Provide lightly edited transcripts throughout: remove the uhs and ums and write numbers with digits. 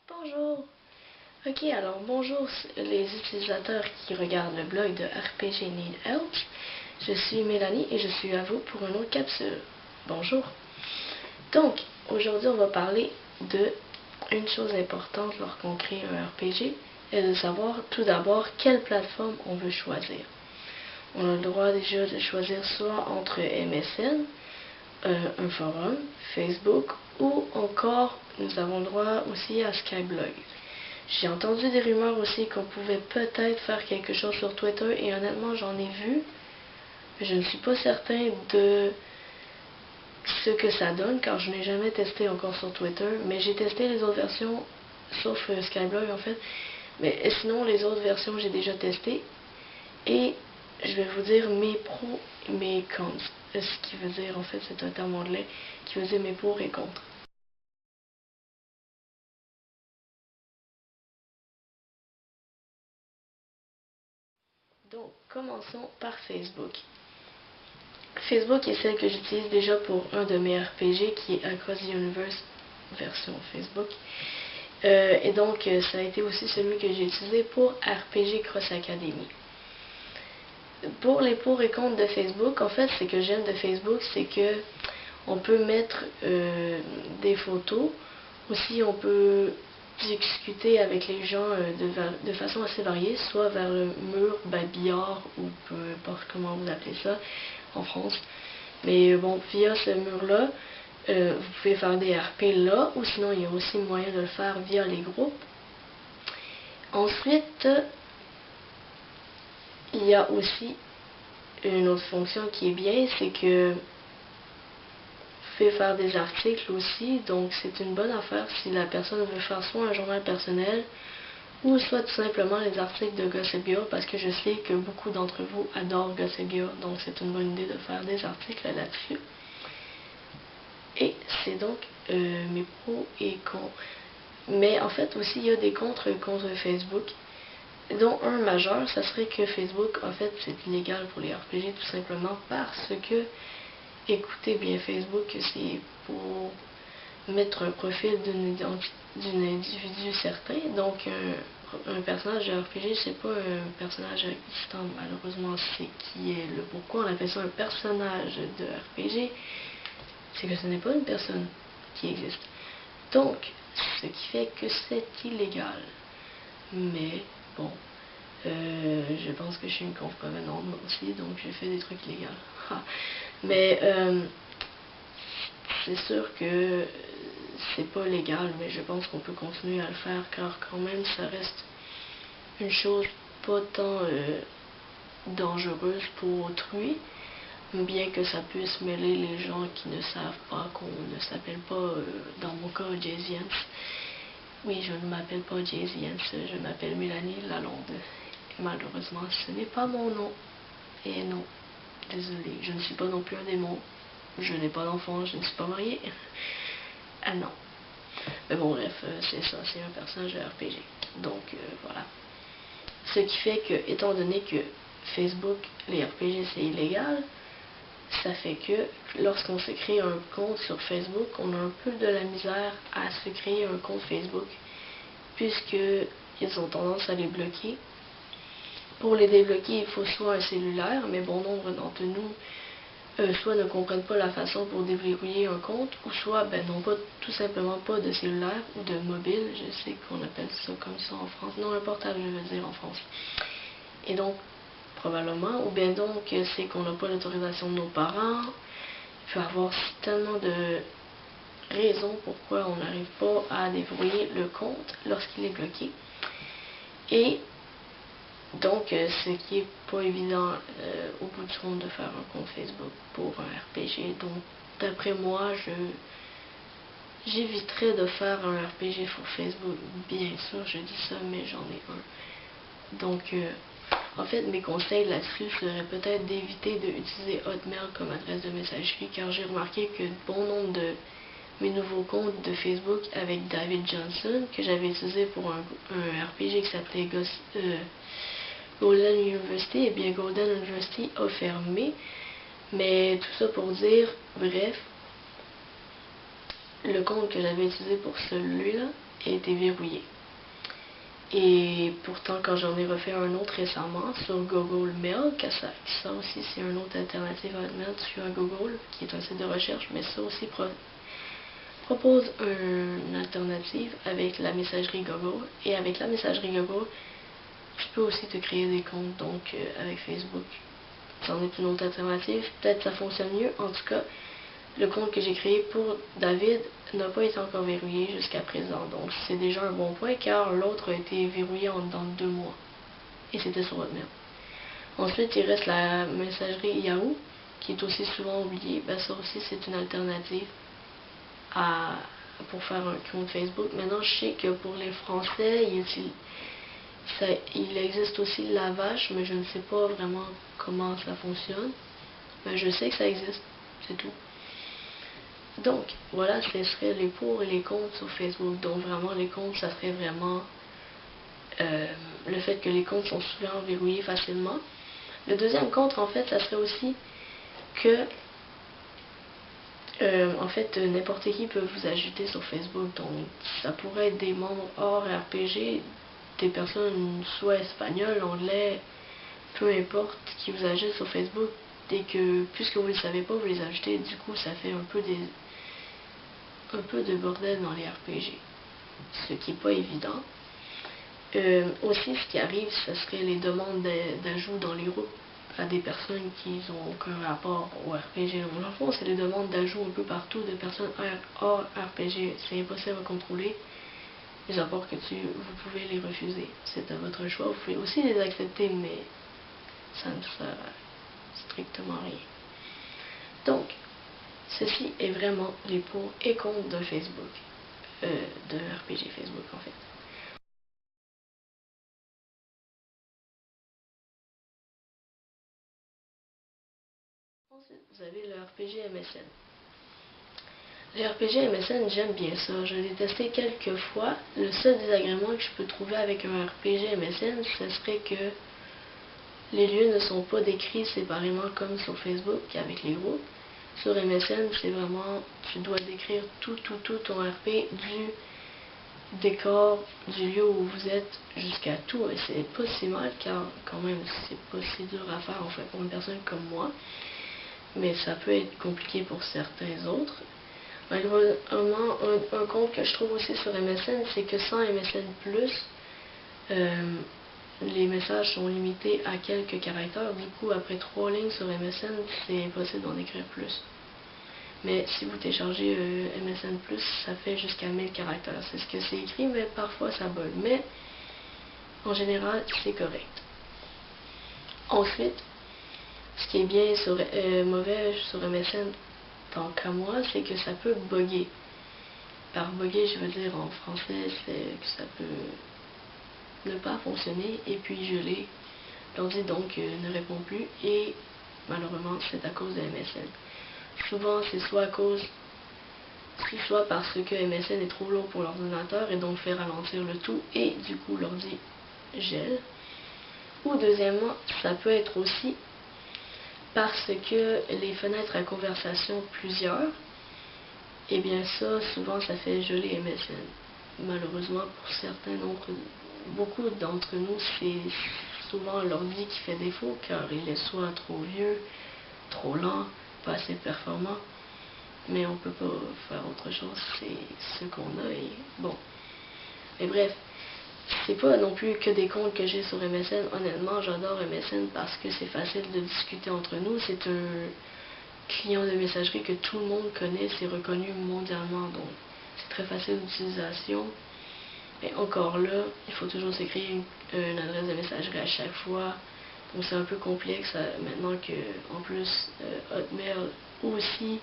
Bonjour. Ok, alors bonjour les utilisateurs qui regardent le blog de RPG Need Help. Je suis Mélanie et je suis à vous pour une autre capsule. Bonjour. Donc, aujourd'hui on va parler de une chose importante lorsqu'on crée un RPG et de savoir tout d'abord quelle plateforme on veut choisir. On a le droit déjà de choisir soit entre MSN, un forum, Facebook ou encore nous avons le droit aussi à Skyblog. J'ai entendu des rumeurs aussi qu'on pouvait peut-être faire quelque chose sur Twitter et honnêtement j'en ai vu. Je ne suis pas certain de ce que ça donne car je n'ai jamais testé encore sur Twitter, mais j'ai testé les autres versions sauf Skyblog en fait. Mais sinon les autres versions j'ai déjà testé et je vais vous dire mes pros et mes cons. Ce qui veut dire en fait c'est un terme anglais qui veut dire mes pour et contre. Donc, commençons par Facebook. Facebook est celle que j'utilise déjà pour un de mes RPG qui est Across the Universe version Facebook. Et donc, ça a été aussi celui que j'ai utilisé pour RPG Cross Academy. Pour les pour et contre de Facebook, en fait, ce que j'aime de Facebook, c'est que on peut mettre des photos. Aussi, on peut discuter avec les gens de façon assez variée, soit vers le mur babillard ou peu importe comment vous appelez ça en France. Mais bon, via ce mur-là, vous pouvez faire des RP là, ou sinon il y a aussi moyen de le faire via les groupes. Ensuite, il y a aussi une autre fonction qui est bien, c'est que faire des articles aussi, donc c'est une bonne affaire si la personne veut faire soit un journal personnel ou soit tout simplement les articles de Gossipia parce que je sais que beaucoup d'entre vous adorent Gossipia, donc c'est une bonne idée de faire des articles là-dessus. Et c'est donc mes pros et cons. Mais en fait aussi il y a des contre Facebook, dont un majeur, ça serait que Facebook en fait c'est illégal pour les RPG tout simplement parce que écoutez bien, Facebook, c'est pour mettre un profil d'un individu certain. Donc, un personnage de RPG, c'est pas un personnage existant. Malheureusement, c'est qui est le pourquoi on appelle ça un personnage de RPG. C'est que ce n'est pas une personne qui existe. Donc, ce qui fait que c'est illégal. Mais, bon, je pense que je suis une conf prévenante moi aussi, donc j'ai fait des trucs illégaux. Mais c'est sûr que c'est pas légal, mais je pense qu'on peut continuer à le faire car quand même ça reste une chose pas tant dangereuse pour autrui, bien que ça puisse mêler les gens qui ne savent pas qu'on ne s'appelle pas, dans mon cas, Jayzians. Oui, je ne m'appelle pas Jayzians, je m'appelle Mélanie Lalonde. Et malheureusement, ce n'est pas mon nom. Et non, désolé, je ne suis pas non plus un démon. Je n'ai pas d'enfant, je ne suis pas mariée. Ah non. Mais bon, bref, c'est ça, c'est un personnage de RPG. Donc, voilà. Ce qui fait que, étant donné que Facebook, les RPG, c'est illégal, ça fait que lorsqu'on se crée un compte sur Facebook, on a un peu de la misère à se créer un compte Facebook, puisqu'ils ont tendance à les bloquer. Pour les débloquer, il faut soit un cellulaire, mais bon nombre d'entre nous soit ne comprennent pas la façon pour déverrouiller un compte, ou soit n'ont pas tout simplement pas de cellulaire ou de mobile, je sais qu'on appelle ça comme ça en France, non un portable je veux dire en France. Et donc, probablement, ou bien donc c'est qu'on n'a pas l'autorisation de nos parents, il peut y avoir tellement de raisons pourquoi on n'arrive pas à déverrouiller le compte lorsqu'il est bloqué. Et donc, ce qui est pas évident au bout du compte de faire un compte Facebook pour un RPG. Donc, d'après moi, j'éviterais de faire un RPG sur Facebook. Bien sûr, je dis ça, mais j'en ai un. Donc, en fait, mes conseils là-dessus seraient peut-être d'éviter d'utiliser Hotmail comme adresse de messagerie, car j'ai remarqué que bon nombre de mes nouveaux comptes de Facebook avec David Johnson, que j'avais utilisé pour un RPG qui s'appelait Golden University, et bien Golden University a fermé. Mais tout ça pour dire, bref, le compte que j'avais utilisé pour celui-là, a été verrouillé. Et pourtant, quand j'en ai refait un autre récemment sur Google Mail, ça aussi c'est une autre alternative à Hotmail sur Google, qui est un site de recherche, mais ça aussi propose une alternative avec la messagerie Google. Et avec la messagerie Google, tu peux aussi te créer des comptes, donc avec Facebook. C'en est une autre alternative, peut-être ça fonctionne mieux. En tout cas, le compte que j'ai créé pour David n'a pas été encore verrouillé jusqu'à présent. Donc c'est déjà un bon point car l'autre a été verrouillé dans 2 mois. Et c'était sur Hotmail. Ensuite, il reste la messagerie Yahoo, qui est aussi souvent oubliée. Ben, ça aussi, c'est une alternative pour faire un compte Facebook. Maintenant, je sais que pour les Français, il existe aussi la vache, mais je ne sais pas vraiment comment ça fonctionne. Mais je sais que ça existe, c'est tout. Donc, voilà, ce serait les pour et les contre sur Facebook. Donc, vraiment, les contre, ça serait vraiment le fait que les comptes sont souvent verrouillés facilement. Le deuxième contre, en fait, ça serait aussi que en fait, n'importe qui peut vous ajouter sur Facebook. Donc, ça pourrait être des membres hors RPG, des personnes soit espagnoles, anglais, peu importe, qui vous ajoutent sur Facebook. Dès que, puisque vous ne le savez pas, vous les ajoutez, du coup, ça fait un peu de bordel dans les RPG. Ce qui n'est pas évident. Aussi, ce qui arrive, ce serait les demandes d'ajout dans les groupes à des personnes qui n'ont aucun rapport au RPG. Donc, dans le fond, c'est des demandes d'ajout un peu partout de personnes hors RPG. C'est impossible à contrôler. Les apports que vous pouvez les refuser. C'est à votre choix. Vous pouvez aussi les accepter, mais ça ne sert à strictement rien. Donc, ceci est vraiment les pour et contre de Facebook. De RPG Facebook, en fait. Ensuite, vous avez le RPG MSN. Le RPG MSN, j'aime bien ça. Je l'ai testé quelques fois. Le seul désagrément que je peux trouver avec un RPG MSN, ce serait que les lieux ne sont pas décrits séparément comme sur Facebook avec les groupes. Sur MSN, c'est vraiment, tu dois décrire tout ton RP, du décor, du lieu où vous êtes, jusqu'à tout. Et c'est pas si mal car quand même, c'est pas si dur à faire en fait pour une personne comme moi. Mais ça peut être compliqué pour certains autres. Malheureusement, un compte que je trouve aussi sur MSN, c'est que sans MSN+, les messages sont limités à quelques caractères. Du coup, après 3 lignes sur MSN, c'est impossible d'en écrire plus. Mais si vous téléchargez MSN+, ça fait jusqu'à 1000 caractères. C'est ce que c'est écrit, mais parfois ça bug. Mais, en général, c'est correct. Ensuite, ce qui est bien mauvais sur MSN, tant qu'à moi, c'est que ça peut bugger. Par bugger, je veux dire en français, c'est que ça peut ne pas fonctionner et puis geler. L'ordi donc ne répond plus et malheureusement c'est à cause de MSN. Souvent c'est soit parce que MSN est trop lourd pour l'ordinateur et donc fait ralentir le tout et du coup l'ordi gèle. Ou deuxièmement, ça peut être aussi parce que les fenêtres à conversation plusieurs, et bien ça, souvent ça fait geler MSN. Malheureusement, beaucoup d'entre nous, c'est souvent l'ordi qui fait défaut car il est soit trop vieux, trop lent, pas assez performant. Mais on peut pas faire autre chose, c'est ce qu'on a et bon. Mais bref, c'est pas non plus que des comptes que j'ai sur MSN. Honnêtement, j'adore MSN parce que c'est facile de discuter entre nous. C'est un client de messagerie que tout le monde connaît, c'est reconnu mondialement, donc c'est très facile d'utilisation. Mais encore là, il faut toujours se créer une adresse de messagerie à chaque fois. Donc c'est un peu complexe maintenant que en plus Hotmail aussi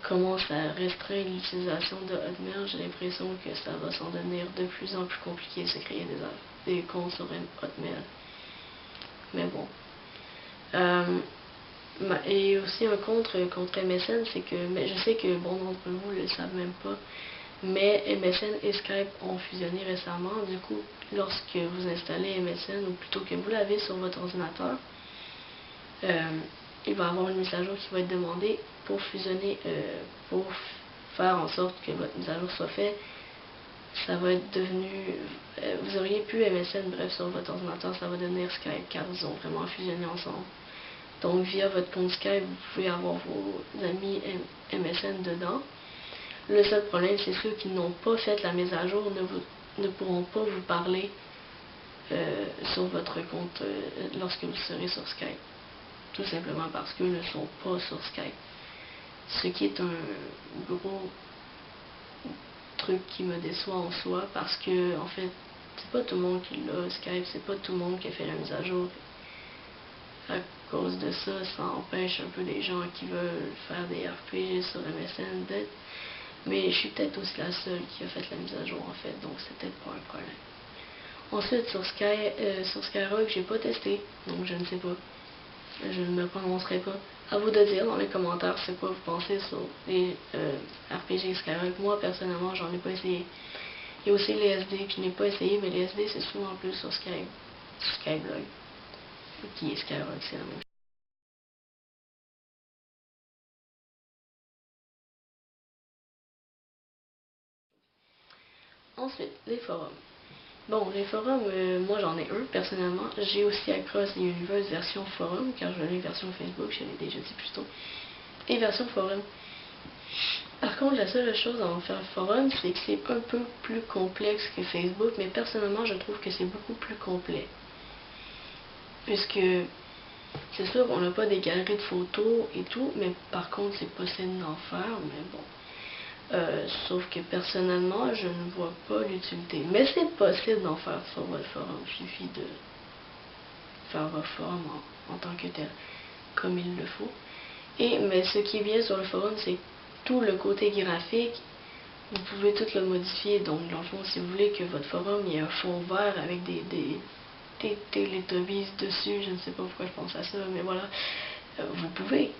commence à restreindre l'utilisation de Hotmail. J'ai l'impression que ça va s'en devenir de plus en plus compliqué de se créer des comptes sur Hotmail. Mais bon. Et aussi un contre MSN, c'est que, mais je sais que bon d'entre vous ne le savent même pas, mais MSN et Skype ont fusionné récemment. Du coup, lorsque vous installez MSN, ou plutôt que vous l'avez sur votre ordinateur, il va y avoir une mise à jour qui va être demandée pour fusionner, pour faire en sorte que votre mise à jour soit faite ça va être devenu... vous auriez pu MSN, bref, sur votre ordinateur, ça va devenir Skype, car ils ont vraiment fusionné ensemble. Donc, via votre compte Skype, vous pouvez avoir vos amis MSN dedans. Le seul problème, c'est ceux qui n'ont pas fait la mise à jour ne pourront pas vous parler sur votre compte lorsque vous serez sur Skype. Tout simplement parce qu'eux ne sont pas sur Skype. Ce qui est un gros truc qui me déçoit en soi, parce que, en fait, c'est pas tout le monde qui l'a, Skype, c'est pas tout le monde qui a fait la mise à jour. À cause de ça, ça empêche un peu les gens qui veulent faire des RPG sur MSN d'être. Mais je suis peut-être aussi la seule qui a fait la mise à jour, en fait, donc c'est peut-être pas un problème. Ensuite, sur Skyrock, j'ai pas testé, donc je ne sais pas. Je ne me prononcerai pas. À vous de dire dans les commentaires c'est quoi vous pensez sur les RPG Skyrock. Moi, personnellement, j'en ai pas essayé. Il y a aussi les SD que je n'ai pas essayé, mais les SD, c'est souvent plus sur Skyblog. Qui est Skyrock, c'est la même chose. Ensuite, les forums. Bon, les forums, moi j'en ai un personnellement. J'ai aussi Across the Universe version forum, car je l'ai version Facebook, je l'ai déjà dit plus tôt. Et version forum. Par contre, la seule chose à en faire forum, c'est que c'est un peu plus complexe que Facebook, mais personnellement, je trouve que c'est beaucoup plus complet. Puisque, c'est sûr qu'on n'a pas des galeries de photos et tout, mais par contre, c'est possible d'en faire, mais bon. Sauf que personnellement, je ne vois pas l'utilité. Mais c'est possible d'en faire sur votre forum. Il suffit de faire votre forum en tant que tel, comme il le faut. Mais ce qui est bien sur le forum, c'est tout le côté graphique. Vous pouvez tout le modifier. Donc, dans le fond, si vous voulez que votre forum ait un fond vert avec des Teletubbies dessus, je ne sais pas pourquoi je pense à ça, mais voilà, vous pouvez.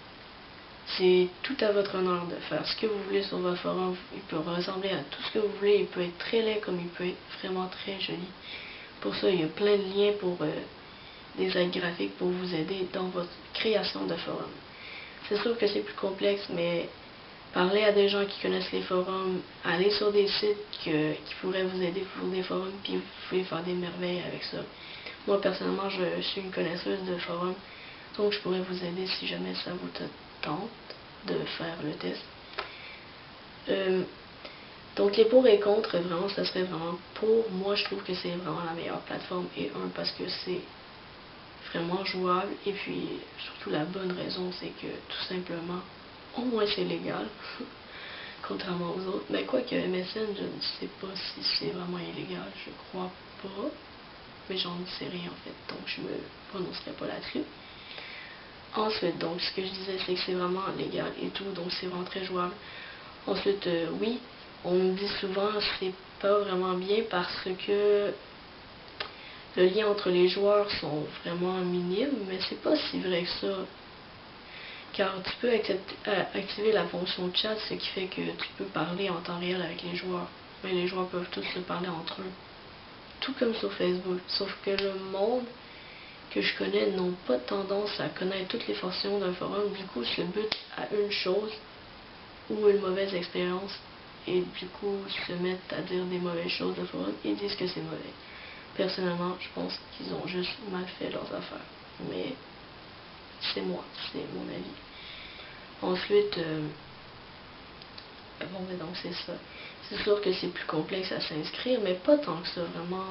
C'est tout à votre honneur de faire ce que vous voulez sur votre forum. Il peut ressembler à tout ce que vous voulez. Il peut être très laid comme il peut être vraiment très joli. Pour ça, il y a plein de liens pour des aides graphiques pour vous aider dans votre création de forum. C'est sûr que c'est plus complexe, mais parlez à des gens qui connaissent les forums, allez sur des sites qui pourraient vous aider pour des forums, puis vous pouvez faire des merveilles avec ça. Moi, personnellement, je suis une connaisseuse de forums, donc je pourrais vous aider si jamais ça vous tente de faire le test. Donc les pour et contre, vraiment, ça serait vraiment pour. Moi, je trouve que c'est vraiment la meilleure plateforme. Et parce que c'est vraiment jouable. Et puis, surtout la bonne raison, c'est que tout simplement, au moins c'est légal. Contrairement aux autres. Mais quoi que MSN, je ne sais pas si c'est vraiment illégal. Je crois pas. Mais j'en sais rien en fait. Donc je me prononcerai pas là-dessus. Ensuite, donc, ce que je disais, c'est que c'est vraiment légal et tout, donc c'est vraiment très jouable. Ensuite, oui, on me dit souvent c'est pas vraiment bien parce que le lien entre les joueurs sont vraiment minimes, mais c'est pas si vrai que ça. Car tu peux activer la fonction chat, ce qui fait que tu peux parler en temps réel avec les joueurs. Mais les joueurs peuvent tous se parler entre eux. Tout comme sur Facebook. Sauf que le monde que je connais n'ont pas tendance à connaître toutes les fonctions d'un forum. Du coup, se butent à une chose ou une mauvaise expérience et du coup se mettent à dire des mauvaises choses de forum et disent que c'est mauvais. Personnellement, je pense qu'ils ont juste mal fait leurs affaires. Mais c'est moi, c'est mon avis. Ensuite, bon, mais donc c'est ça. C'est sûr que c'est plus complexe à s'inscrire, mais pas tant que ça, vraiment,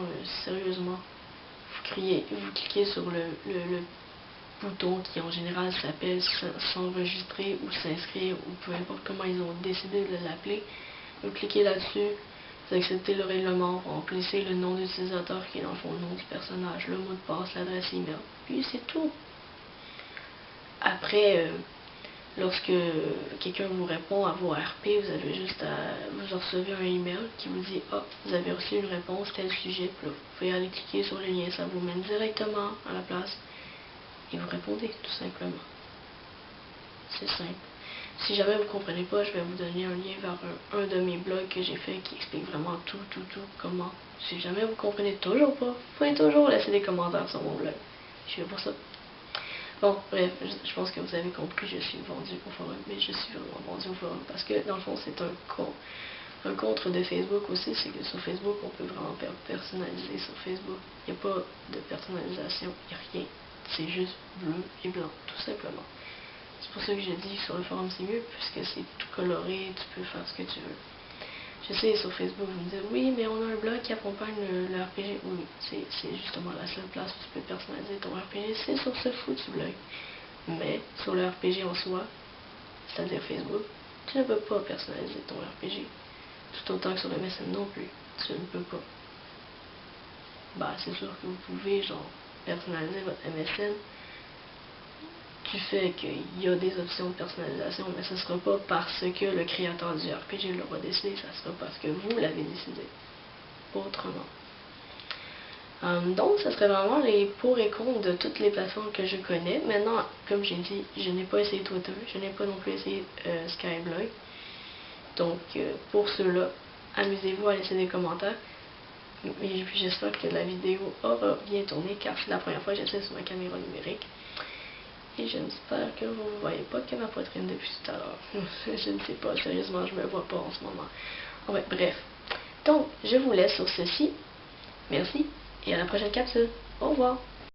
sérieusement. Vous cliquez sur le bouton qui en général s'appelle s'enregistrer ou s'inscrire ou peu importe comment ils ont décidé de l'appeler. Vous cliquez là-dessus, vous acceptez le règlement, vous remplissez le nom d'utilisateur qui est dans le fond le nom du personnage, le mot de passe, l'adresse email, puis c'est tout. Après, lorsque quelqu'un vous répond à vos RP, vous recevez un email qui vous dit « Ah, vous avez reçu une réponse, tel sujet », puis vous pouvez aller cliquer sur le lien, ça vous mène directement à la place et vous répondez tout simplement. C'est simple. Si jamais vous ne comprenez pas, je vais vous donner un lien vers un de mes blogs que j'ai fait qui explique vraiment tout, comment. Si jamais vous ne comprenez toujours pas, vous pouvez toujours laisser des commentaires sur mon blog. Je suis là pour ça. Bon, bref, je pense que vous avez compris, je suis vendue au forum, mais je suis vraiment vendue au forum parce que dans le fond, c'est Un contre de Facebook aussi, c'est que sur Facebook, on peut vraiment personnaliser sur Facebook. Il n'y a pas de personnalisation, il n'y a rien. C'est juste bleu et blanc, tout simplement. C'est pour ça que je dis que sur le forum c'est mieux, puisque c'est tout coloré, tu peux faire ce que tu veux. Je sais, sur Facebook, vous me dites, oui, mais on a un blog qui accompagne le RPG. Oui, c'est justement la seule place où tu peux personnaliser ton RPG, c'est sur ce foutu blog. Mais sur le RPG en soi, c'est-à-dire Facebook, tu ne peux pas personnaliser ton RPG. Tout autant que sur le MSN non plus, tu ne peux pas. Bah, c'est sûr que vous pouvez, genre, personnaliser votre MSN du fait qu'il y a des options de personnalisation, mais ce ne sera pas parce que le créateur du RPG l'aura décidé, ça sera parce que vous l'avez décidé. Autrement. Donc, ça serait vraiment les pour et contre de toutes les plateformes que je connais. Maintenant, comme j'ai dit, je n'ai pas essayé Twitter, je n'ai pas non plus essayé Skyblog. Donc, pour ceux-là, amusez-vous à laisser des commentaires. Et puis j'espère que la vidéo aura bien tourné, car c'est la première fois que j'essaie sur ma caméra numérique. Et j'espère que vous ne voyez pas que ma poitrine depuis tout à l'heure. Je ne sais pas, sérieusement, je me vois pas en ce moment. Ouais, bref. Donc, je vous laisse sur ceci. Merci, et à la prochaine capsule. Au revoir.